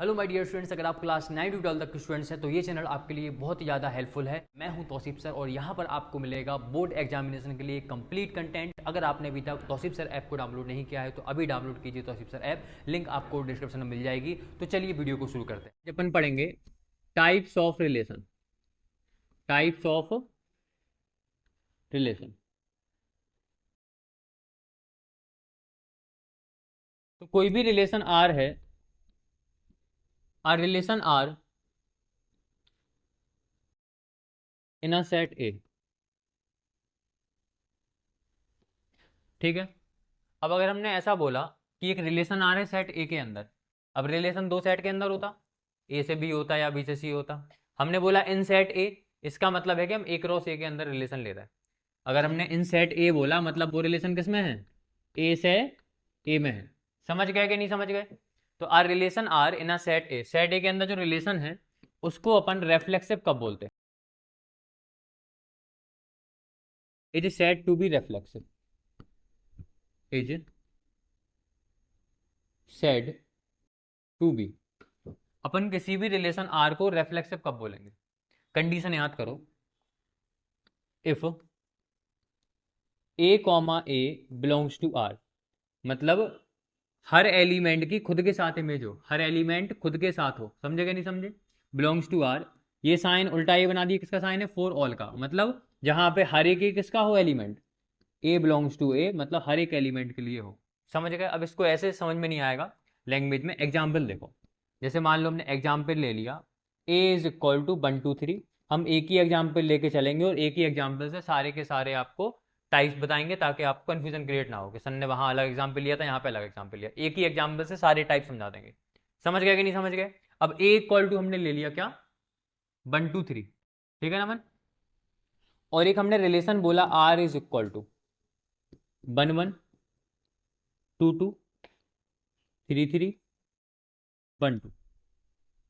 Hello my dear students, अगर आप class 9 to 12 तक के स्टूडेंट्स हैं तो ये चैनल आपके लिए बहुत ही ज़्यादा हेल्पफुल है। मैं हूं तौसीफ सर और यहाँ पर आपको मिलेगा बोर्ड एग्जामिनेशन के लिए कंप्लीट कंटेंट। अगर आपने अभी तक तौसीफ सर ऐप को डाउनलोड नहीं किया है तो अभी डाउनलोड कीजिए तौसीफ सर ऐप, लिंक आपको डिस्क्रिप्शन में मिल जाएगी। तो चलिए वीडियो को शुरू करते हैं। अपन पढ़ेंगे types of relation. Types of relation. तो कोई भी रिलेशन आर है, R relation R in a set A. ठीक है, अब अगर हमने ऐसा बोला कि एक रिलेशन आ रहा है सेट ए के अंदर, अब रिलेशन दो सेट के अंदर होता, ए से बी होता या बी से सी होता। हमने बोला इन सेट ए, इसका मतलब है कि हम ए क्रॉस ए के अंदर रिलेशन ले रहे हैं। अगर हमने इन सेट ए बोला मतलब वो रिलेशन किस में है, ए से ए में है। समझ गए कि नहीं समझ गए? तो R relation R in a set A, set A के अंदर जो रिलेशन है उसको अपन रेफ्लेक्सिव कब बोलते हैं? It is said to be reflexive. Is said to be. अपन किसी भी रिलेशन आर को रेफ्लेक्सिव कब बोलेंगे? कंडीशन याद करो, if a comma a belongs to R, मतलब हर एलिमेंट की खुद के साथ इमेज हो, हर एलिमेंट खुद के साथ हो। समझे कि नहीं समझे? बिलोंग्स टू आर, ये साइन उल्टा ये बना दिया, किसका साइन है? फॉर ऑल का, मतलब जहां पे हर एक किसका हो एलिमेंट, ए बिलोंग्स टू ए, मतलब हर एक एलिमेंट के लिए हो। समझ गए? अब इसको ऐसे समझ में नहीं आएगा लैंग्वेज में, एग्जाम्पल देखो। जैसे मान लो हमने एग्जाम्पल ले लिया ए इज इक्वल टू 1 2 3, हम एक ही एग्जाम्पल लेके चलेंगे और एक ही एग्जाम्पल से सारे के सारे आपको टाइप्स बताएंगे ताकि आपको कन्फ्यूजन क्रिएट ना हो कि सर ने वहां अलग एग्जाम्पल लिया था यहाँ पे अलग एग्जाम्पल लिया। एक ही एग्जाम्पल से सारे टाइप समझा देंगे। समझ गए कि नहीं समझ गए? अब ए इक्वल टू हमने ले लिया क्या, 1 2 3, ठीक है ना मन? और एक हमने रिलेशन बोला R is equal to 1 1 2 2 3 3 1 2।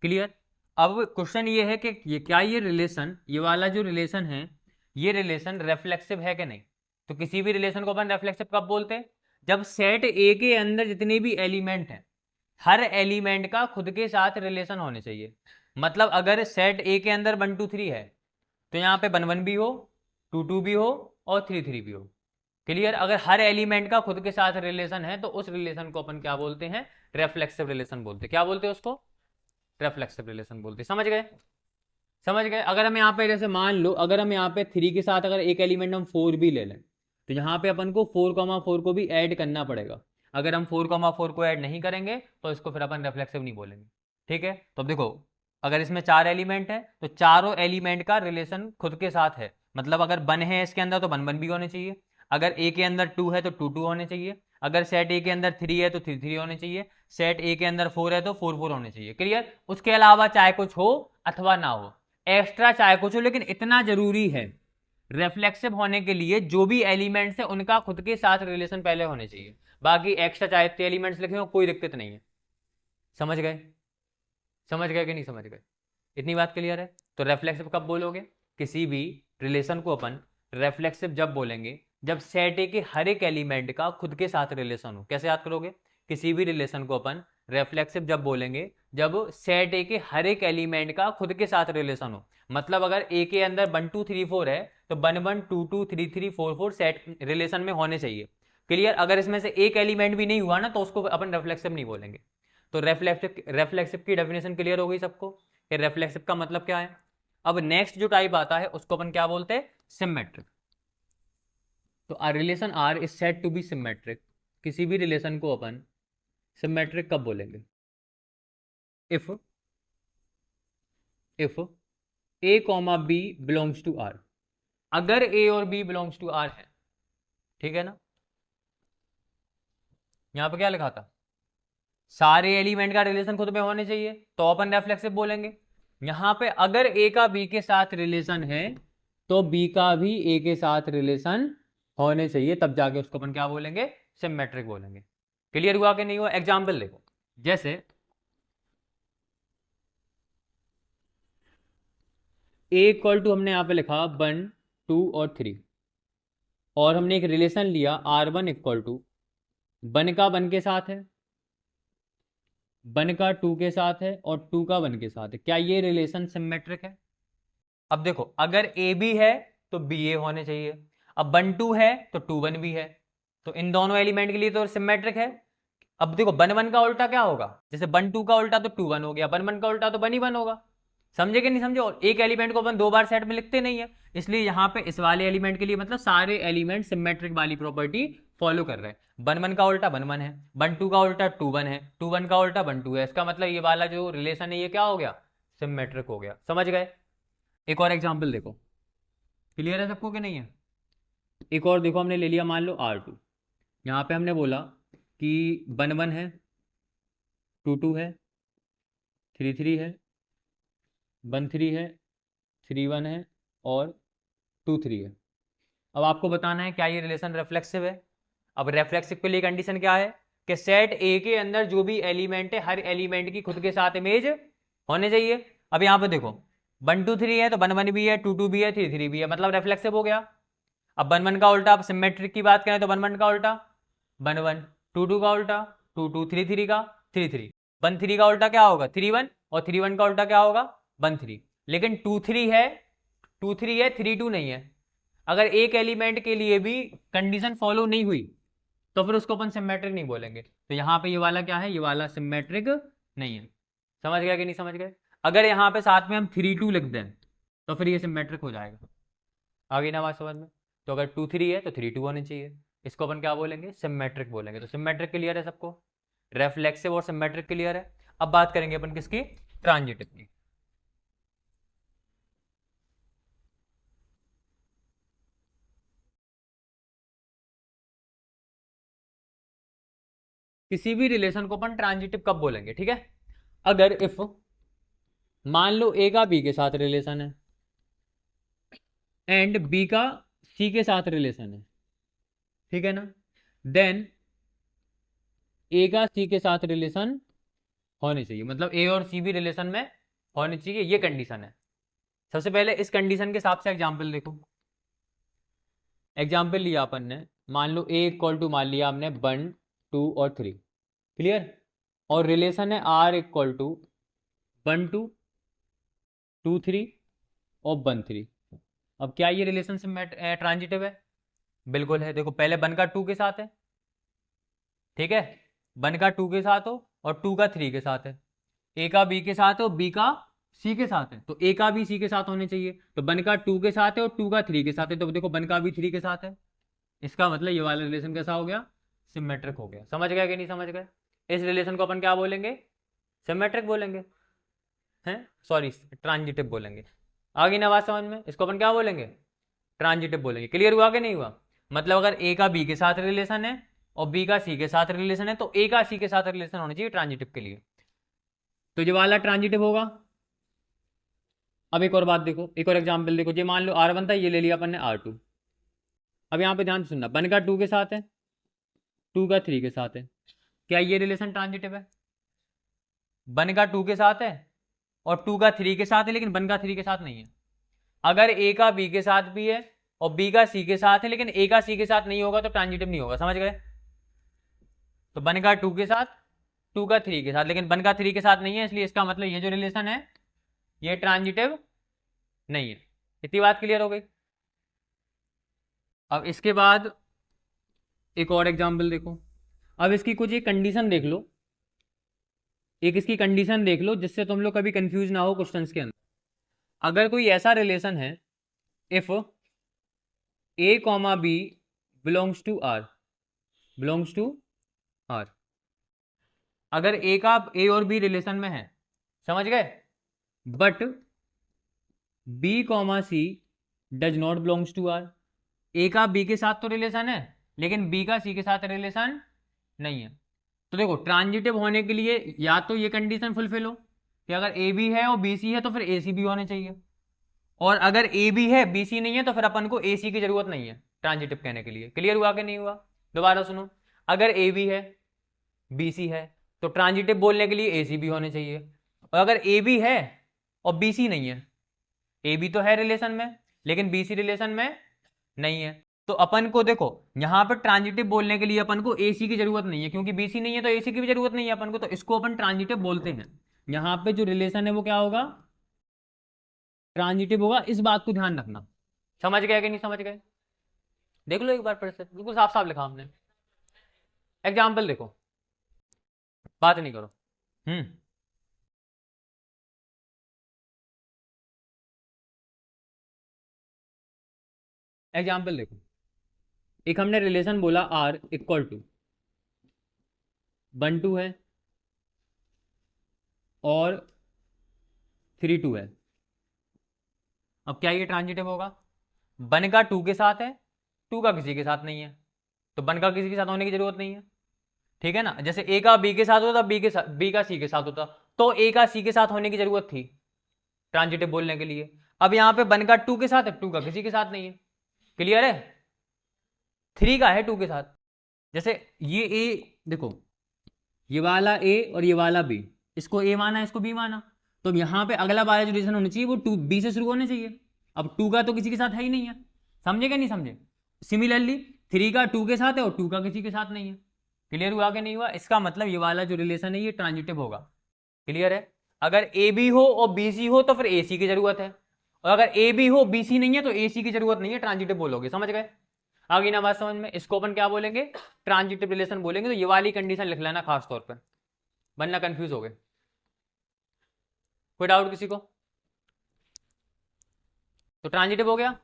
Clear? अब क्वेश्चन ये है कि ये क्या, ये रिलेशन, ये वाला जो रिलेशन है ये रिलेशन रेफ्लेक्सिव है कि नहीं? तो किसी भी रिलेशन को अपन रेफ्लेक्सिव कब बोलते हैं? जब सेट ए के अंदर जितने भी एलिमेंट हैं हर एलिमेंट का खुद के साथ रिलेशन होने चाहिए। मतलब अगर सेट ए के अंदर 1 2 3 है तो यहाँ पे 1 1 भी हो, 2 2 भी हो और 3 3 भी हो। क्लियर? अगर हर एलिमेंट का खुद के साथ रिलेशन है तो उस रिलेशन को अपन क्या बोलते हैं? रेफ्लेक्सिव रिलेशन बोलते हैं। क्या बोलते हैं उसको? रेफ्लेक्सिव रिलेशन बोलते हैं। समझ गए? समझ गए? अगर हम यहाँ पे जैसे मान लो, अगर हम यहाँ पे 3 के साथ अगर एक एलिमेंट हम 4 भी ले लें तो यहाँ पे अपन को 4 4 को भी ऐड करना पड़ेगा। अगर हम 4 4 को ऐड नहीं करेंगे तो इसको फिर अपन रेफ्लेक्सिव नहीं बोलेंगे। ठीक है? तो अब देखो, अगर इसमें 4 एलिमेंट है तो चारों एलिमेंट का रिलेशन खुद के साथ है, मतलब अगर 1 है इसके अंदर तो 1 1 भी होने चाहिए, अगर ए के अंदर 2 है तो 2 2 होने चाहिए, अगर सेट ए के अंदर 3 है तो 3 3 होने चाहिए, सेट ए के अंदर 4 है तो 4 4 होने चाहिए। क्लियर? उसके अलावा चाहे कुछ हो अथवा ना हो, एक्स्ट्रा चाहे कुछ हो, लेकिन इतना जरूरी है रिफ्लेक्सिव होने के लिए जो भी एलिमेंट्स है उनका खुद के साथ रिलेशन पहले होने चाहिए। बाकी एक्स्ट्रा चाहे एलिमेंट्स लिखे हो कोई दिक्कत नहीं है। समझ गए? समझ गए कि नहीं समझ गए? इतनी बात क्लियर है? तो रेफ्लेक्सिव कब बोलोगे? किसी भी रिलेशन को अपन रेफ्लेक्सिव जब बोलेंगे जब सेट ए के हर एक एलिमेंट का खुद के साथ रिलेशन हो। कैसे याद करोगे? किसी भी रिलेशन को अपन रेफ्लेक्सिव जब बोलेंगे जब सेट ए के हर एक एलिमेंट का खुद के साथ रिलेशन हो। मतलब अगर ए के अंदर 1 2 3 4 है तो 1 1 2 2 3 3 4 4 सेट रिलेशन में होने चाहिए। क्लियर? अगर इसमें से एक एलिमेंट भी नहीं हुआ ना तो उसको अपन रेफ्लेक्सिव नहीं बोलेंगे। तो रेफ्लेक्सिव की डेफिनेशन क्लियर हो गई सबको कि रेफ्लेक्सिव का मतलब क्या है। अब नेक्स्ट जो टाइप आता है उसको अपन क्या बोलते हैं? सिमेट्रिक। तो R relation R is said to be symmetric. किसी भी रिलेशन को अपन सिमेट्रिक कब बोलेंगे? If if a comma b belongs to R, अगर ए और बी बिलोंग्स टू आर है, ठीक है ना? यहां पर क्या लिखा था? सारे एलिमेंट का रिलेशन खुद में होने चाहिए तो अपन रेफ्लेक्सिव बोलेंगे। यहां पे अगर ए का बी के साथ रिलेशन है तो बी का भी ए के साथ रिलेशन होने चाहिए, तब जाके उसको अपन क्या बोलेंगे? सिमेट्रिक बोलेंगे। क्लियर हुआ कि नहीं हुआ? एग्जाम्पल देखो, जैसे ए इक्वल टू हमने यहां पे लिखा 1 2 और 3, और हमने एक रिलेशन लिया R1 इक्वल टू 1 का 1 के साथ है, 1 का 2 के साथ है और 2 का 1 के साथ है, क्या ये रिलेशन सिमेट्रिक है? अब देखो, अगर ए बी है तो बी ए होने चाहिए, अब 1 2 है तो 2 1 भी है, तो इन दोनों एलिमेंट के लिए तो सिमेट्रिक है। अब देखो 1 1 का उल्टा क्या होगा, जैसे 1 2 का उल्टा तो 2 1 हो गया, 1 1 का उल्टा तो 1 ही 1 होगा। समझे कि नहीं समझे? और एक एलिमेंट को अपन 2 बार सेट में लिखते नहीं है, इसलिए यहाँ पे इस वाले एलिमेंट के लिए मतलब सारे एलिमेंट सिमेट्रिक वाली प्रॉपर्टी फॉलो कर रहे हैं। 1 1 का उल्टा 1 1 है, 1 2 का उल्टा 2 1 है, 2 1 का उल्टा 1 2 है, इसका मतलब ये वाला जो रिलेशन है ये क्या हो गया, सिमेट्रिक हो गया। समझ गए? एक और एग्जाम्पल देखो, क्लियर है सबको कि नहीं है? एक और देखो, हमने ले लिया मान लो R2, यहाँ पे हमने बोला कि 1 1 है, 2 2 है, 3 3 है, 1 3 है, 3 1 है और 2 3 है। अब आपको बताना है क्या ये रिलेशन रिफ्लेक्सिव है। अब रिफ्लेक्सिव के लिए कंडीशन क्या है कि सेट ए के अंदर जो भी एलिमेंट है हर एलिमेंट की खुद के साथ इमेज होने चाहिए। अब यहाँ पे देखो 1 2 3 है तो 1 1 भी है, 2 2 भी है, 3 3 भी है, मतलब रिफ्लेक्सिव हो गया। अब 1 1 का उल्टा, आप सिमेट्रिक की बात करें तो 1 1 का उल्टा 1 1, 2 2 का उल्टा 2 2, 3 3 का 3 3, 1 3 का उल्टा क्या होगा 3 1, और 3 1 का उल्टा क्या होगा 1 3। लेकिन 2 3 है, 2 3 है, 3 2 नहीं है। अगर एक एलिमेंट के लिए भी कंडीशन फॉलो नहीं हुई तो फिर उसको अपन सिमेट्रिक नहीं बोलेंगे। तो यहाँ पे ये वाला क्या है, ये वाला सिमेट्रिक नहीं है। समझ गया कि नहीं समझ गए? अगर यहाँ पे साथ में हम 3 2 लिख दें तो फिर ये सिमेट्रिक हो जाएगा। आगे ना बात समझ में? तो अगर 2 3 है तो 3 2 होने चाहिए, इसको अपन क्या बोलेंगे, सिमेट्रिक बोलेंगे। तो सिमेट्रिक क्लियर है सबको? रेफ्लेक्सिव और सिमेट्रिक क्लियर है। अब बात करेंगे अपन किसकी, ट्रांजिटिव की। किसी भी रिलेशन को अपन ट्रांजिटिव कब बोलेंगे, ठीक है? अगर इफ मान लो ए का बी के साथ रिलेशन है एंड बी का सी के साथ रिलेशन है, ठीक है ना, देन ए का सी के साथ रिलेशन होने चाहिए, मतलब ए और सी भी रिलेशन में होने चाहिए, ये कंडीशन है। सबसे पहले इस कंडीशन के हिसाब से एग्जाम्पल देखो। एग्जाम्पल लिया अपन ने, मान लो ए इक्वल टू मान लिया हमने 1 2 और 3, क्लियर, और रिलेशन है आर इक्वल टू 1 2 2 3 और 1 3। अब क्या ये रिलेशनशिप ट्रांजिटिव है? बिल्कुल है। देखो पहले 1 का 2 के साथ है, ठीक है, 1 का 2 के साथ हो और 2 का 3 के साथ है, ए का बी के साथ हो, बी का सी के साथ है, तो ए का भी सी के साथ होने चाहिए। तो 1 का 2 के साथ है और 2 का 3 के साथ है, तो देखो 1 का भी 3 के साथ है, इसका मतलब ये वाला रिलेशन कैसा हो गया, सिमेट्रिक हो गया। समझ गया कि नहीं समझ गए? इस रिलेशन को अपन क्या बोलेंगे, सिमेट्रिक बोलेंगे, हैं सॉरी ट्रांजिटिव बोलेंगे। आगे ना बात समझ में? इसको अपन क्या बोलेंगे, ट्रांजिटिव बोलेंगे। क्लियर हुआ कि नहीं हुआ? मतलब अगर ए का बी के साथ रिलेशन है और बी का सी के साथ रिलेशन है तो ए का सी के साथ रिलेशन होना चाहिए ट्रांजिटिव के लिए, तो ये वाला ट्रांजिटिव होगा। अब एक और बात देखो, एक और एग्जाम्पल देखो, ये मान लो R1 था, ये ले लिया अपन ने R2। अब यहाँ पे ध्यान सुनना, 1 का 2 के साथ है, 2 का 3 के साथ है, क्या ये रिलेशन ट्रांजिटिव है? 1 का 2 के साथ है और 2 का 3 के साथ है, लेकिन 1 का 3 के साथ नहीं है। अगर ए का बी के साथ भी है और बी का सी के साथ है लेकिन ए का सी के साथ नहीं होगा तो ट्रांजिटिव नहीं होगा। समझ गए? तो 1 का 2 के साथ, 2 का 3 के साथ, लेकिन 1 का 3 के साथ नहीं है, इसलिए इसका मतलब ये जो रिलेशन है ये ट्रांजिटिव नहीं है। इतनी बात क्लियर हो गई? अब इसके बाद एक और एग्जाम्पल देखो। अब इसकी कुछ एक कंडीशन देख लो, एक इसकी कंडीशन देख लो जिससे तुम लोग कभी कंफ्यूज ना हो क्वेश्चंस के अंदर। अगर कोई ऐसा रिलेशन है, if a comma b belongs to R, belongs to R, अगर ए का ए और बी रिलेशन में है, समझ गए, but B comma C does not belongs to R. A का बी के साथ तो रिलेशन है लेकिन बी का सी के साथ रिलेशन नहीं है। तो देखो ट्रांजिटिव होने के लिए या तो ये कंडीशन फुलफिल हो कि अगर ए बी है और बी सी है तो फिर ए सी भी होने चाहिए, और अगर ए बी है बी सी नहीं है तो फिर अपन को ए सी की जरूरत नहीं है ट्रांजिटिव कहने के लिए। क्लियर हुआ कि नहीं हुआ? दोबारा सुनो, अगर ए बी है बी सी है तो ट्रांजिटिव बोलने के लिए ए सी भी होने चाहिए, और अगर ए बी है और बी सी नहीं है, ए बी तो है रिलेशन में लेकिन बी सी रिलेशन में नहीं है, तो अपन को देखो यहाँ पर ट्रांजिटिव बोलने के लिए अपन को एसी की जरूरत नहीं है, क्योंकि बीसी नहीं है तो एसी की भी जरूरत नहीं है अपन को, तो इसको अपन ट्रांजिटिव बोलते हैं। यहाँ पे जो रिलेशन है वो क्या होगा, ट्रांजिटिव होगा। इस बात को ध्यान रखना। समझ गए कि नहीं समझ गए? देख लो एक बार फिर से, बिल्कुल साफ साफ लिखा हमने। एग्जाम्पल देखो, बात नहीं करो। एग्जाम्पल देखो, एक हमने रिलेशन बोला आर इक्वल टू 1 2 है और 3 2 है। अब क्या ये ट्रांजिटिव होगा? 1 का 2 के साथ है, 2 का किसी के साथ नहीं है, तो 1 का किसी के साथ होने की जरूरत नहीं है। ठीक है ना? जैसे ए का बी के साथ होता, बी का सी के साथ होता, तो ए का सी के साथ होने की जरूरत थी ट्रांजिटिव बोलने के लिए। अब यहाँ पे 1 का 2 के साथ है, 2 का किसी के साथ नहीं है। क्लियर है? 3 का है 2 के साथ। जैसे ये ए देखो, ये वाला ए और ये वाला बी, इसको ए माना इसको बी माना, तो यहाँ पे अगला वाला जो रिलेशन होना चाहिए वो 2 बी से शुरू होना चाहिए। अब 2 का तो किसी के साथ है ही नहीं है। समझे क्या नहीं समझे? सिमिलरली 3 का 2 के साथ है और 2 का किसी के साथ नहीं है। क्लियर हुआ कि नहीं हुआ? इसका मतलब ये वाला जो रिलेशन है ये ट्रांजिटिव होगा। क्लियर है? अगर ए बी हो और बी सी हो तो फिर ए सी की जरूरत है, और अगर ए बी हो बी सी नहीं है तो ए सी की जरूरत नहीं है, ट्रांजिटिव बोलोगे। समझ गए? आगे ना बात समझ में? इसको अपन क्या बोलेंगे? ट्रांजिटिव रिलेशन बोलेंगे। तो ये वाली कंडीशन लिख लेना खास तौर पर, वरना कंफ्यूज हो गए। कोई डाउट किसी को? तो ट्रांजिटिव हो गया।